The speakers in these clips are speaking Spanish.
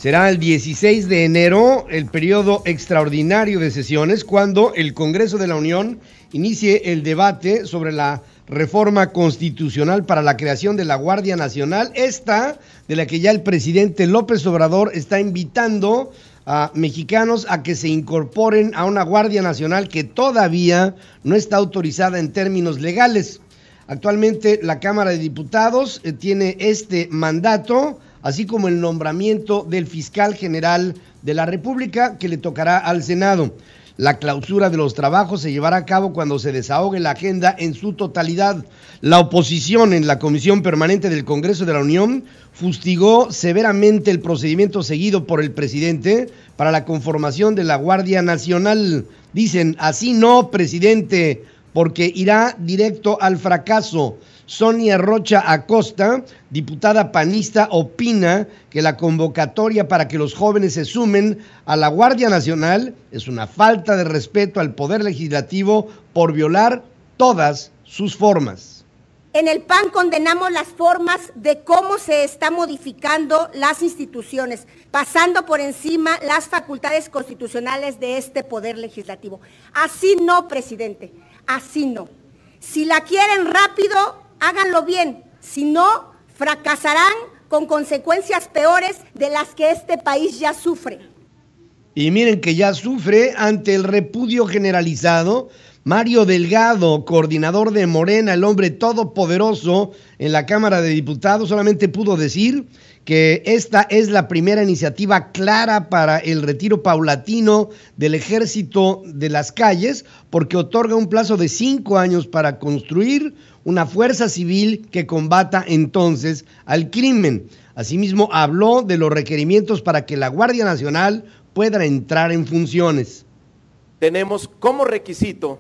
Será el 16 de enero el periodo extraordinario de sesiones cuando el Congreso de la Unión inicie el debate sobre la reforma constitucional para la creación de la Guardia Nacional, esta de la que ya el presidente López Obrador está invitando a mexicanos a que se incorporen a una Guardia Nacional que todavía no está autorizada en términos legales. Actualmente la Cámara de Diputados tiene este mandato, así como el nombramiento del fiscal general de la República, que le tocará al Senado. La clausura de los trabajos se llevará a cabo cuando se desahogue la agenda en su totalidad. La oposición en la Comisión Permanente del Congreso de la Unión fustigó severamente el procedimiento seguido por el presidente para la conformación de la Guardia Nacional. Dicen, así no, presidente, porque irá directo al fracaso. Sonia Rocha Acosta, diputada panista, opina que la convocatoria para que los jóvenes se sumen a la Guardia Nacional es una falta de respeto al Poder Legislativo por violar todas sus formas. En el PAN condenamos las formas de cómo se están modificando las instituciones, pasando por encima las facultades constitucionales de este Poder Legislativo. Así no, presidente, así no. Si la quieren rápido, háganlo bien, si no, fracasarán con consecuencias peores de las que este país ya sufre. Y miren que ya sufre ante el repudio generalizado. Mario Delgado, coordinador de Morena, el hombre todopoderoso en la Cámara de Diputados, solamente pudo decir que esta es la primera iniciativa clara para el retiro paulatino del ejército de las calles, porque otorga un plazo de 5 años para construir una fuerza civil que combata entonces al crimen. Asimismo, habló de los requerimientos para que la Guardia Nacional pueda entrar en funciones. Tenemos como requisito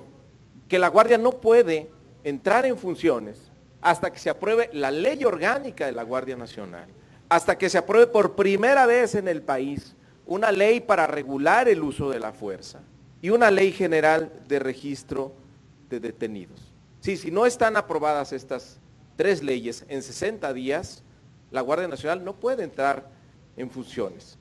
que la Guardia no puede entrar en funciones hasta que se apruebe la ley orgánica de la Guardia Nacional, hasta que se apruebe por primera vez en el país una ley para regular el uso de la fuerza y una ley general de registro de detenidos. Sí, si no están aprobadas estas 3 leyes en 60 días, la Guardia Nacional no puede entrar en funciones.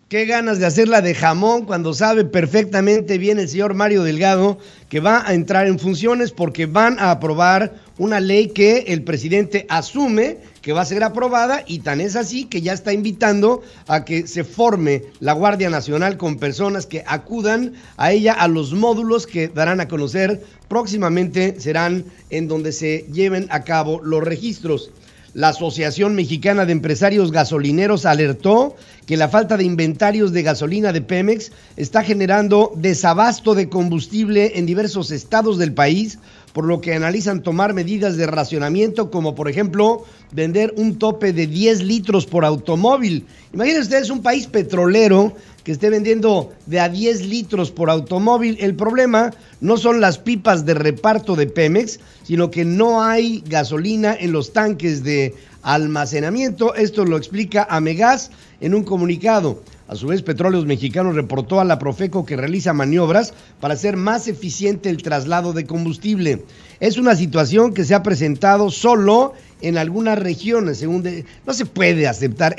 Qué ganas de hacerla de jamón cuando sabe perfectamente bien el señor Mario Delgado que va a entrar en funciones porque van a aprobar una ley que el presidente asume que va a ser aprobada, y tan es así que ya está invitando a que se forme la Guardia Nacional con personas que acudan a ella a los módulos que darán a conocer próximamente, serán en donde se lleven a cabo los registros. La Asociación Mexicana de Empresarios Gasolineros alertó que la falta de inventarios de gasolina de Pemex está generando desabasto de combustible en diversos estados del país, por lo que analizan tomar medidas de racionamiento, como por ejemplo vender un tope de 10 litros por automóvil. Imagínense ustedes un país petrolero que esté vendiendo de a 10 litros por automóvil. El problema no son las pipas de reparto de Pemex, sino que no hay gasolina en los tanques de almacenamiento. Esto lo explica Amegas en un comunicado. A su vez, Petróleos Mexicanos reportó a la Profeco que realiza maniobras para hacer más eficiente el traslado de combustible. Es una situación que se ha presentado solo en algunas regiones, no se puede aceptar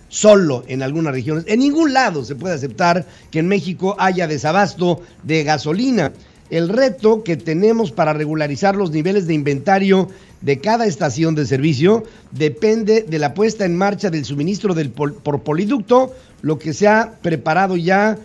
solo en algunas regiones. En ningún lado se puede aceptar que en México haya desabasto de gasolina. El reto que tenemos para regularizar los niveles de inventario de cada estación de servicio depende de la puesta en marcha del suministro por poliducto, lo que se ha preparado ya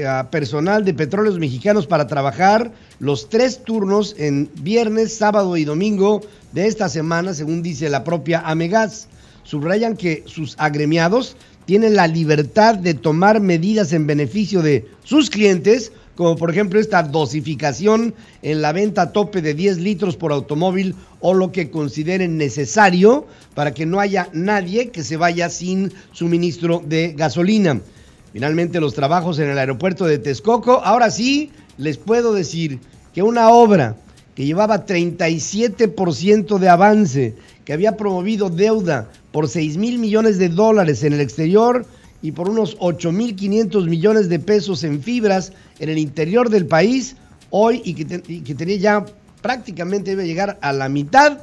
a personal de Petróleos Mexicanos para trabajar los 3 turnos en viernes, sábado y domingo de esta semana, según dice la propia Amegas. Subrayan que sus agremiados tienen la libertad de tomar medidas en beneficio de sus clientes, como por ejemplo esta dosificación en la venta a tope de 10 litros por automóvil o lo que consideren necesario para que no haya nadie que se vaya sin suministro de gasolina. Finalmente, los trabajos en el aeropuerto de Texcoco, ahora sí les puedo decir que una obra que llevaba 37% de avance, que había promovido deuda por $6,000 millones en el exterior y por unos 8,500 millones de pesos en fibras en el interior del país, hoy y que tenía ya prácticamente debe llegar a la mitad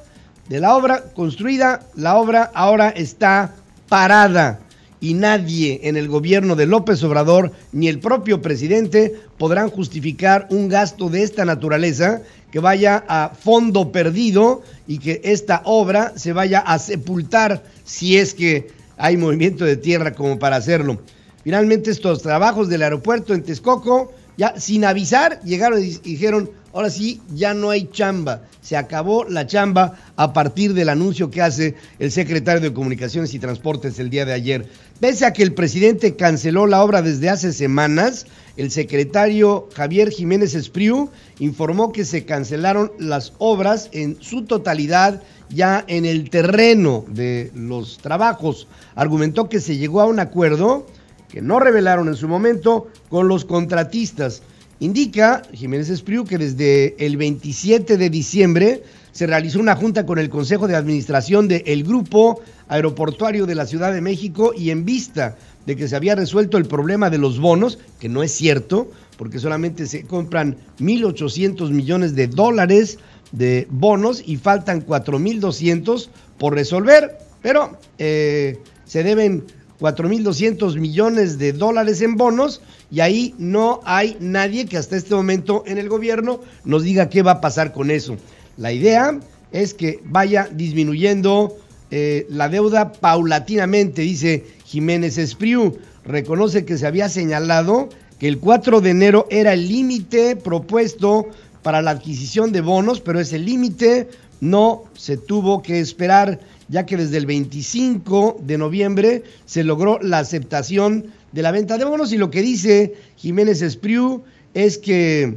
de la obra construida, la obra ahora está parada. y nadie en el gobierno de López Obrador ni el propio presidente podrán justificar un gasto de esta naturaleza que vaya a fondo perdido y que esta obra se vaya a sepultar si es que hay movimiento de tierra como para hacerlo. Finalmente estos trabajos del aeropuerto en Texcoco, ya sin avisar, llegaron y dijeron, ahora sí, ya no hay chamba, se acabó la chamba a partir del anuncio que hace el secretario de Comunicaciones y Transportes el día de ayer. Pese a que el presidente canceló la obra desde hace semanas, el secretario Javier Jiménez Espriu informó que se cancelaron las obras en su totalidad ya en el terreno de los trabajos. Argumentó que se llegó a un acuerdo que no revelaron en su momento con los contratistas. Indica Jiménez Espriu que desde el 27 de diciembre se realizó una junta con el Consejo de Administración del Grupo Aeroportuario de la Ciudad de México y en vista de que se había resuelto el problema de los bonos, que no es cierto, porque solamente se compran 1,800 millones de dólares de bonos y faltan 4,200 por resolver, pero se deben 4,200 millones de dólares en bonos y ahí no hay nadie que hasta este momento en el gobierno nos diga qué va a pasar con eso. La idea es que vaya disminuyendo la deuda paulatinamente, dice Jiménez Espriu. Reconoce que se había señalado que el 4 de enero era el límite propuesto para la adquisición de bonos, pero ese límite no se tuvo que esperar, ya que desde el 25 de noviembre se logró la aceptación de la venta de bonos y lo que dice Jiménez Espriu es que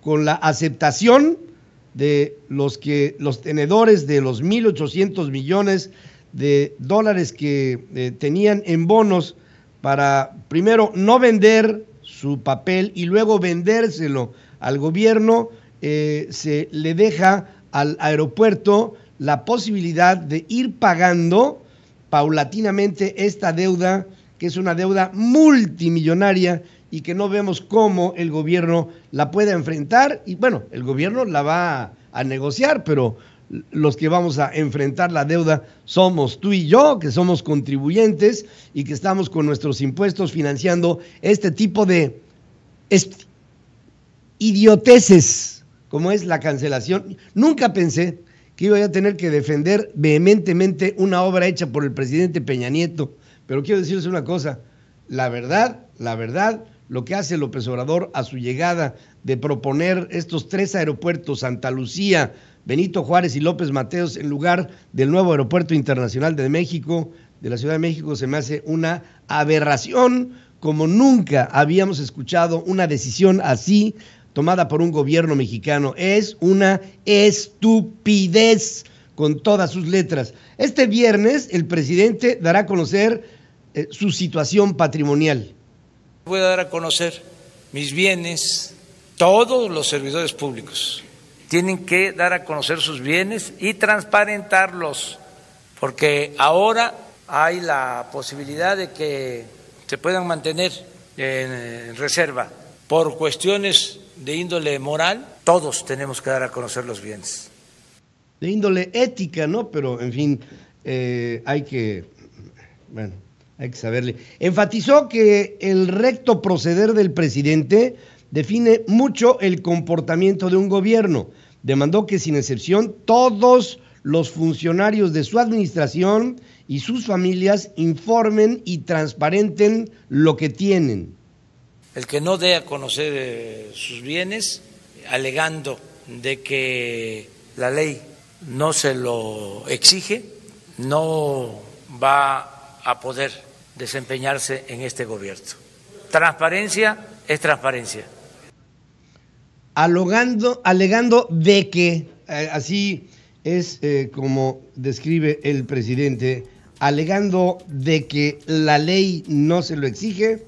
con la aceptación de los tenedores de los 1,800 millones de dólares que tenían en bonos para primero no vender su papel y luego vendérselo al gobierno, se le deja al aeropuerto la posibilidad de ir pagando paulatinamente esta deuda, que es una deuda multimillonaria y que no vemos cómo el gobierno la pueda enfrentar. Y bueno, el gobierno la va a negociar, pero los que vamos a enfrentar la deuda somos tú y yo, que somos contribuyentes y que estamos con nuestros impuestos financiando este tipo de idioteces, como es la cancelación. Nunca pensé que iba a tener que defender vehementemente una obra hecha por el presidente Peña Nieto, pero quiero decirles una cosa, la verdad, lo que hace López Obrador a su llegada de proponer estos 3 aeropuertos, Santa Lucía, Benito Juárez y López Mateos, en lugar del nuevo aeropuerto internacional de México, de la Ciudad de México, se me hace una aberración, como nunca habíamos escuchado una decisión así tomada por un gobierno mexicano. Es una estupidez con todas sus letras. Este viernes el presidente dará a conocer su situación patrimonial. Voy a dar a conocer mis bienes. Todos los servidores públicos tienen que dar a conocer sus bienes y transparentarlos, porque ahora hay la posibilidad de que se puedan mantener en reserva por cuestiones de índole moral. Todos tenemos que dar a conocer los bienes. De índole ética, ¿no? Pero, en fin, hay que saberle. Enfatizó que el recto proceder del presidente define mucho el comportamiento de un gobierno. Demandó que, sin excepción, todos los funcionarios de su administración y sus familias informen y transparenten lo que tienen. El que no dé a conocer sus bienes, alegando de que la ley no se lo exige, no va a poder desempeñarse en este gobierno. Transparencia es transparencia. Alegando de que, así es como describe el presidente, alegando de que la ley no se lo exige,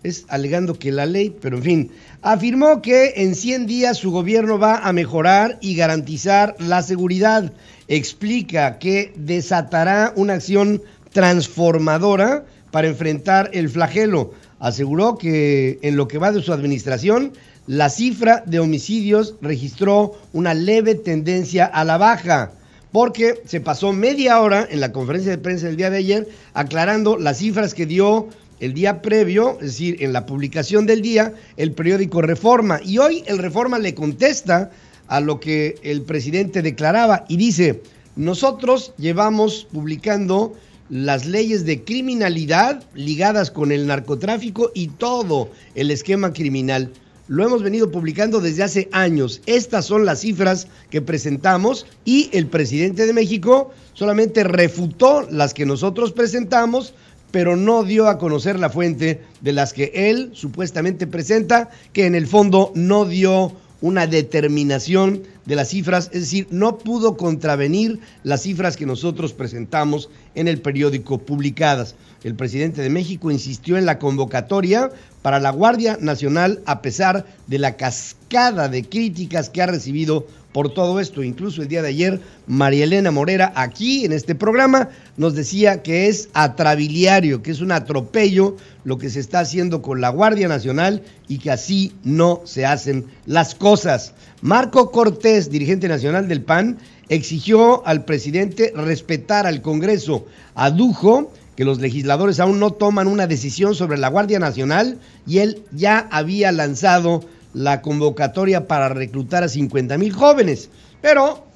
es alegando que la ley, pero en fin, afirmó que en 100 días su gobierno va a mejorar y garantizar la seguridad. Explica que desatará una acción transformadora para enfrentar el flagelo. Aseguró que en lo que va de su administración, la cifra de homicidios registró una leve tendencia a la baja. porque se pasó media hora en la conferencia de prensa del día de ayer aclarando las cifras que dio el día previo, es decir, en la publicación del día, el periódico Reforma. Y hoy el Reforma le contesta a lo que el presidente declaraba y dice: nosotros llevamos publicando las leyes de criminalidad ligadas con el narcotráfico y todo el esquema criminal. Lo hemos venido publicando desde hace años. Estas son las cifras que presentamos y el presidente de México solamente refutó las que nosotros presentamos, pero no dio a conocer la fuente de las que él supuestamente presenta, que en el fondo no dio una determinación de las cifras, es decir, no pudo contravenir las cifras que nosotros presentamos en el periódico publicadas. El presidente de México insistió en la convocatoria para la Guardia Nacional a pesar de la cascada de críticas que ha recibido por todo esto. Incluso el día de ayer, María Elena Morera, aquí en este programa, nos decía que es atrabiliario, que es un atropello lo que se está haciendo con la Guardia Nacional y que así no se hacen las cosas. Marco Cortés, dirigente nacional del PAN, exigió al presidente respetar al Congreso. Adujo que los legisladores aún no toman una decisión sobre la Guardia Nacional y él ya había lanzado la convocatoria para reclutar a 50,000 jóvenes. Pero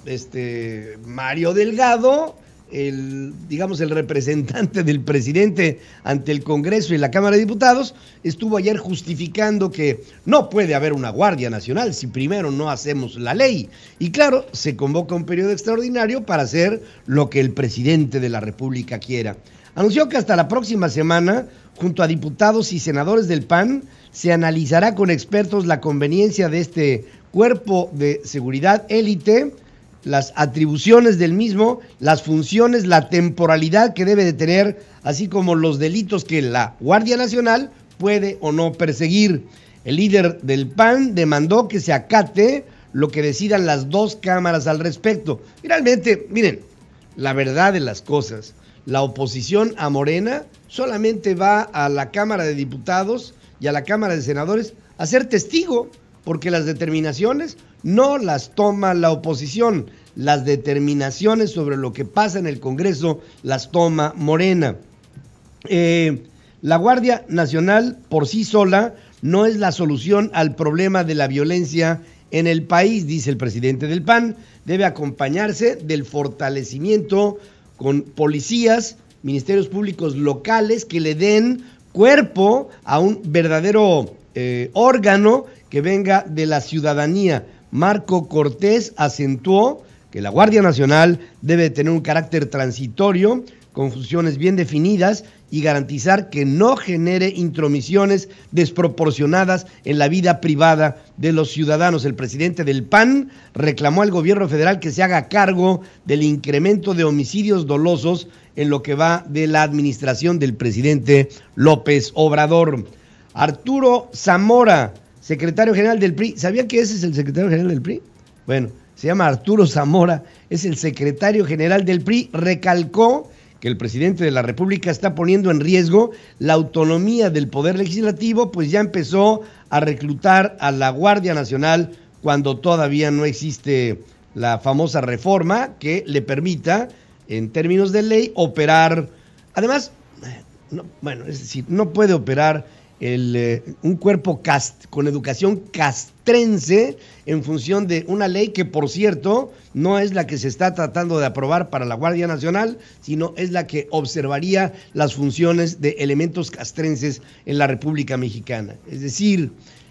Mario Delgado, el representante del presidente ante el Congreso y la Cámara de Diputados, estuvo ayer justificando que no puede haber una Guardia Nacional si primero no hacemos la ley. Y claro, se convoca un periodo extraordinario para hacer lo que el presidente de la República quiera. Anunció que hasta la próxima semana, junto a diputados y senadores del PAN, se analizará con expertos la conveniencia de este cuerpo de seguridad élite, las atribuciones del mismo, las funciones, la temporalidad que debe de tener, así como los delitos que la Guardia Nacional puede o no perseguir. El líder del PAN demandó que se acate lo que decidan las dos cámaras al respecto. Finalmente, miren, la verdad de las cosas, la oposición a Morena solamente va a la Cámara de Diputados y a la Cámara de Senadores a ser testigo, porque las determinaciones no las toma la oposición, las determinaciones sobre lo que pasa en el Congreso las toma Morena. La Guardia Nacional por sí sola no es la solución al problema de la violencia en el país, dice el presidente del PAN. Debe acompañarse del fortalecimiento con policías, ministerios públicos locales que le den cuerpo a un verdadero órgano que venga de la ciudadanía. Marco Cortés acentuó que la Guardia Nacional debe tener un carácter transitorio, con funciones bien definidas y garantizar que no genere intromisiones desproporcionadas en la vida privada de los ciudadanos. El presidente del PAN reclamó al gobierno federal que se haga cargo del incremento de homicidios dolosos en lo que va de la administración del presidente López Obrador. Arturo Zamora, secretario general del PRI. ¿Sabían que ese es el secretario general del PRI? Bueno, se llama Arturo Zamora, es el secretario general del PRI. Recalcó que el presidente de la República está poniendo en riesgo la autonomía del Poder Legislativo, pues ya empezó a reclutar a la Guardia Nacional cuando todavía no existe la famosa reforma que le permita, en términos de ley, operar. Además, no puede operar un cuerpo con educación castrense en función de una ley que, por cierto, no es la que se está tratando de aprobar para la Guardia Nacional, sino es la que observaría las funciones de elementos castrenses en la República Mexicana. Es decir,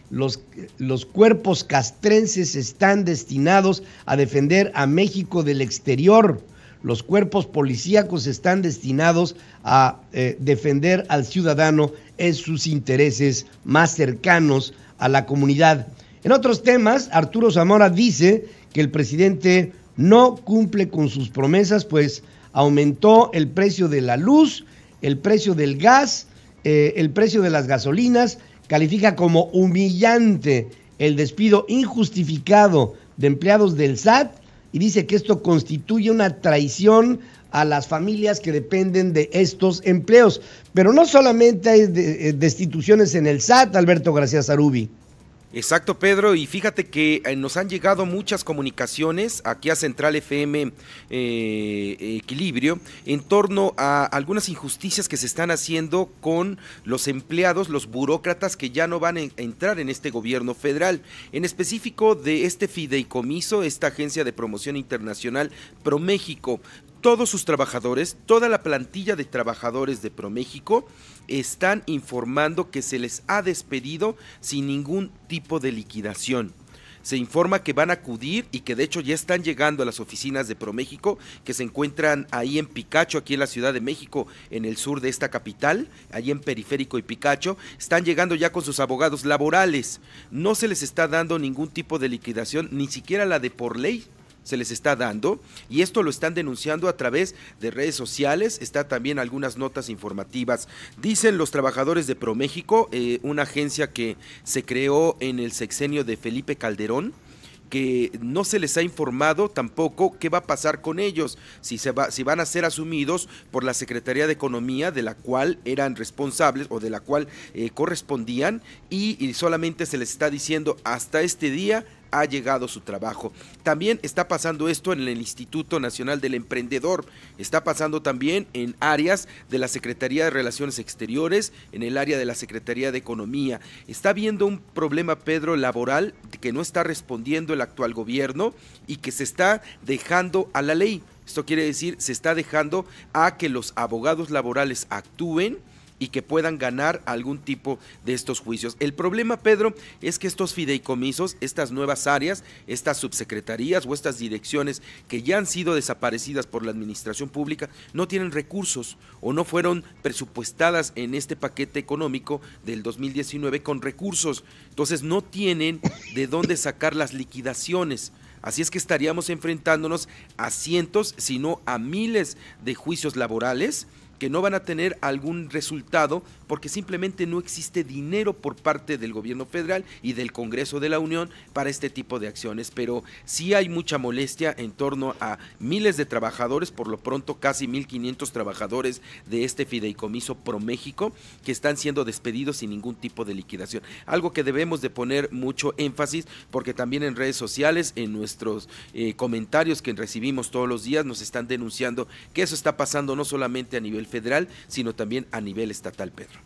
los cuerpos castrenses están destinados a defender a México del exterior. Los cuerpos policíacos están destinados a defender al ciudadano en sus intereses más cercanos a la comunidad. En otros temas, Arturo Zamora dice que el presidente no cumple con sus promesas, pues aumentó el precio de la luz, el precio del gas, el precio de las gasolinas, califica como humillante el despido injustificado de empleados del SAT y dice que esto constituye una traición a las familias que dependen de estos empleos. Pero no solamente hay destituciones en el SAT, Alberto García Zarubi. Exacto, Pedro, y fíjate que nos han llegado muchas comunicaciones aquí a Central FM Equilibrio en torno a algunas injusticias que se están haciendo con los empleados, los burócratas que ya no van a entrar en este gobierno federal, en específico de este fideicomiso, esta agencia de promoción internacional ProMéxico. Todos sus trabajadores, toda la plantilla de trabajadores de ProMéxico están informando que se les ha despedido sin ningún tipo de liquidación. Se informa que van a acudir y que de hecho ya están llegando a las oficinas de ProMéxico, que se encuentran ahí en Picacho, aquí en la Ciudad de México, en el sur de esta capital, allí en Periférico y Picacho. Están llegando ya con sus abogados laborales. No se les está dando ningún tipo de liquidación, ni siquiera la de por ley se les está dando, y esto lo están denunciando a través de redes sociales. Está también algunas notas informativas. Dicen los trabajadores de ProMéxico, una agencia que se creó en el sexenio de Felipe Calderón, que no se les ha informado tampoco qué va a pasar con ellos, si van a ser asumidos por la Secretaría de Economía, de la cual eran responsables o de la cual correspondían, y solamente se les está diciendo hasta este día ha llegado su trabajo. También está pasando esto en el Instituto Nacional del Emprendedor, está pasando también en áreas de la Secretaría de Relaciones Exteriores, en el área de la Secretaría de Economía. Está habiendo un problema, Pedro, laboral que no está respondiendo el actual gobierno y que se está dejando a la ley. Esto quiere decir, se está dejando a que los abogados laborales actúen y que puedan ganar algún tipo de estos juicios. El problema, Pedro, es que estos fideicomisos, estas nuevas áreas, estas subsecretarías o estas direcciones que ya han sido desaparecidas por la administración pública, no tienen recursos o no fueron presupuestadas en este paquete económico del 2019 con recursos. Entonces no tienen de dónde sacar las liquidaciones. Así es que estaríamos enfrentándonos a cientos, si no a miles de juicios laborales que no van a tener algún resultado porque simplemente no existe dinero por parte del gobierno federal y del Congreso de la Unión para este tipo de acciones, pero sí hay mucha molestia en torno a miles de trabajadores, por lo pronto casi 1,500 trabajadores de este fideicomiso ProMéxico que están siendo despedidos sin ningún tipo de liquidación, algo que debemos de poner mucho énfasis porque también en redes sociales, en nuestros comentarios que recibimos todos los días, nos están denunciando que eso está pasando no solamente a nivel federal, sino también a nivel estatal, Pedro.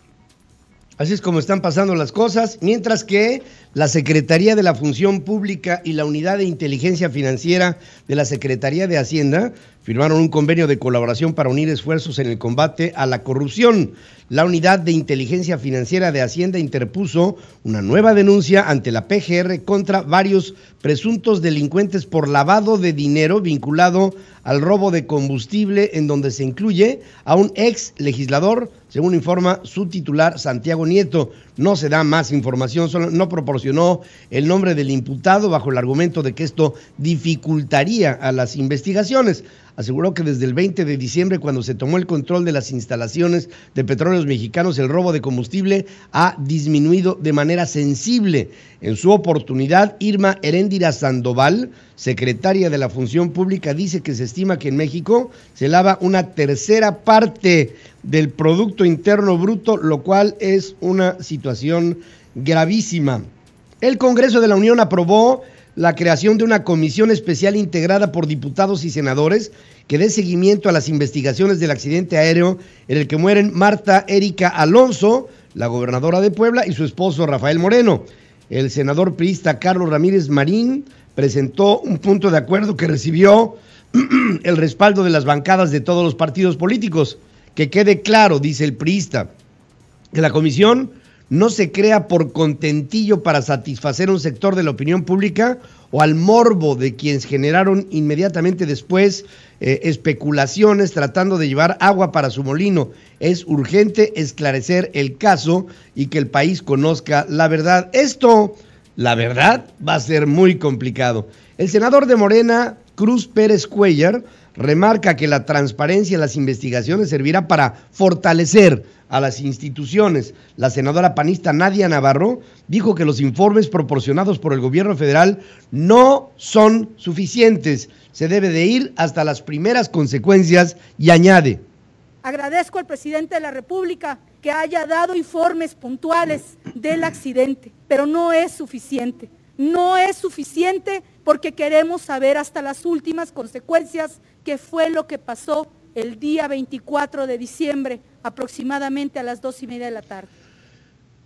Así es como están pasando las cosas, mientras que la Secretaría de la Función Pública y la Unidad de Inteligencia Financiera de la Secretaría de Hacienda firmaron un convenio de colaboración para unir esfuerzos en el combate a la corrupción. La Unidad de Inteligencia Financiera de Hacienda interpuso una nueva denuncia ante la PGR contra varios presuntos delincuentes por lavado de dinero vinculado al robo de combustible, en donde se incluye a un ex legislador, según informa su titular Santiago Nieto. No se da más información, no proporcionó el nombre del imputado bajo el argumento de que esto dificultaría a las investigaciones. Aseguró que desde el 20 de diciembre, cuando se tomó el control de las instalaciones de Petróleos Mexicanos, el robo de combustible ha disminuido de manera sensible. En su oportunidad, Irma Heréndira Sandoval, secretaria de la Función Pública, dice que se estima que en México se lava una tercera parte del Producto Interno Bruto, lo cual es una situación gravísima. El Congreso de la Unión aprobó la creación de una comisión especial integrada por diputados y senadores que dé seguimiento a las investigaciones del accidente aéreo en el que mueren Marta Erika Alonso, la gobernadora de Puebla, y su esposo Rafael Moreno. El senador priista Carlos Ramírez Marín presentó un punto de acuerdo que recibió el respaldo de las bancadas de todos los partidos políticos. Que quede claro, dice el priista, que la comisión no se crea por contentillo para satisfacer a un sector de la opinión pública o al morbo de quienes generaron inmediatamente después especulaciones tratando de llevar agua para su molino. Es urgente esclarecer el caso y que el país conozca la verdad. Esto, la verdad, va a ser muy complicado. El senador de Morena, Cruz Pérez Cuellar, remarca que la transparencia en las investigaciones servirá para fortalecer a las instituciones. La senadora panista Nadia Navarro dijo que los informes proporcionados por el gobierno federal no son suficientes. Se debe de ir hasta las primeras consecuencias y añade: agradezco al presidente de la República que haya dado informes puntuales del accidente, pero no es suficiente. No es suficiente porque queremos saber hasta las últimas consecuencias qué fue lo que pasó el día 24 de diciembre, aproximadamente a las 2:30 de la tarde.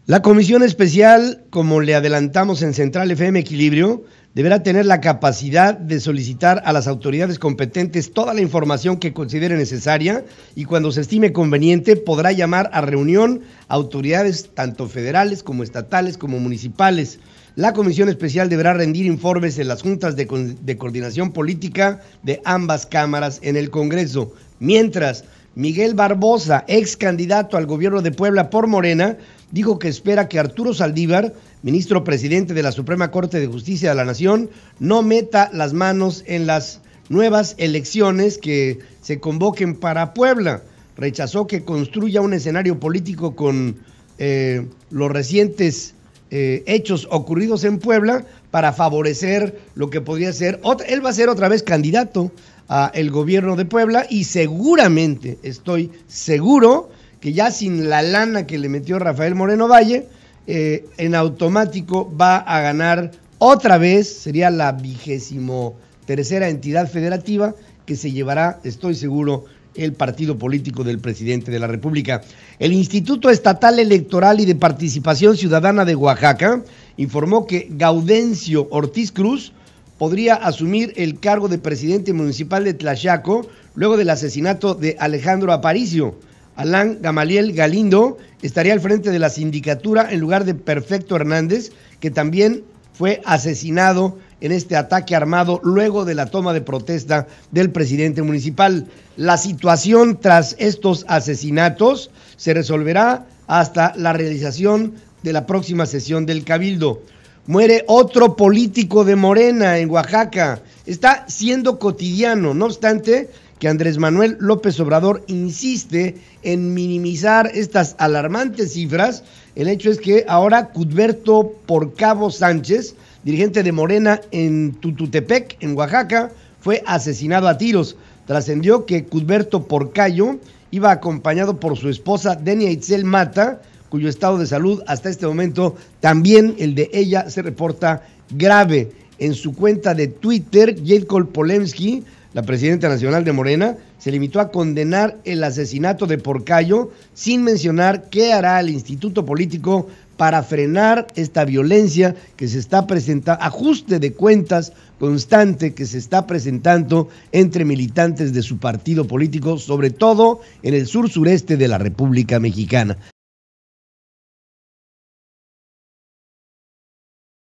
La comisión especial, como le adelantamos en Central FM Equilibrio, deberá tener la capacidad de solicitar a las autoridades competentes toda la información que considere necesaria y cuando se estime conveniente podrá llamar a reunión a autoridades tanto federales como estatales como municipales. La comisión especial deberá rendir informes en las juntas de coordinación política de ambas cámaras en el Congreso. Mientras, Miguel Barbosa, ex candidato al gobierno de Puebla por Morena, dijo que espera que Arturo Saldívar, ministro presidente de la Suprema Corte de Justicia de la Nación, no meta las manos en las nuevas elecciones que se convoquen para Puebla. Rechazó que construya un escenario político con los recientes hechos ocurridos en Puebla para favorecer lo que podría ser, él va a ser otra vez candidato a el gobierno de Puebla y seguramente, estoy seguro, que ya sin la lana que le metió Rafael Moreno Valle, en automático va a ganar otra vez, sería la 23ª entidad federativa que se llevará, estoy seguro, el partido político del presidente de la República. El Instituto Estatal Electoral y de Participación Ciudadana de Oaxaca informó que Gaudencio Ortiz Cruz podría asumir el cargo de presidente municipal de Tlaxiaco luego del asesinato de Alejandro Aparicio. Alán Gamaliel Galindo estaría al frente de la sindicatura en lugar de Perfecto Hernández, que también fue asesinado en este ataque armado luego de la toma de protesta del presidente municipal. La situación tras estos asesinatos se resolverá hasta la realización de la próxima sesión del Cabildo. Muere otro político de Morena en Oaxaca. Está siendo cotidiano, no obstante que Andrés Manuel López Obrador insiste en minimizar estas alarmantes cifras. El hecho es que ahora Cudberto Porcabo Sánchez, dirigente de Morena en Tututepec, en Oaxaca, fue asesinado a tiros. Trascendió que Cudberto Porcayo iba acompañado por su esposa Denia Itzel Mata, cuyo estado de salud hasta este momento, también el de ella, se reporta grave. En su cuenta de Twitter, Jade Kolpolemsky, la presidenta nacional de Morena, se limitó a condenar el asesinato de Porcayo sin mencionar qué hará el instituto político para frenar esta violencia que se está presentando, ajuste de cuentas constante que se está presentando entre militantes de su partido político, sobre todo en el sur sureste de la República Mexicana.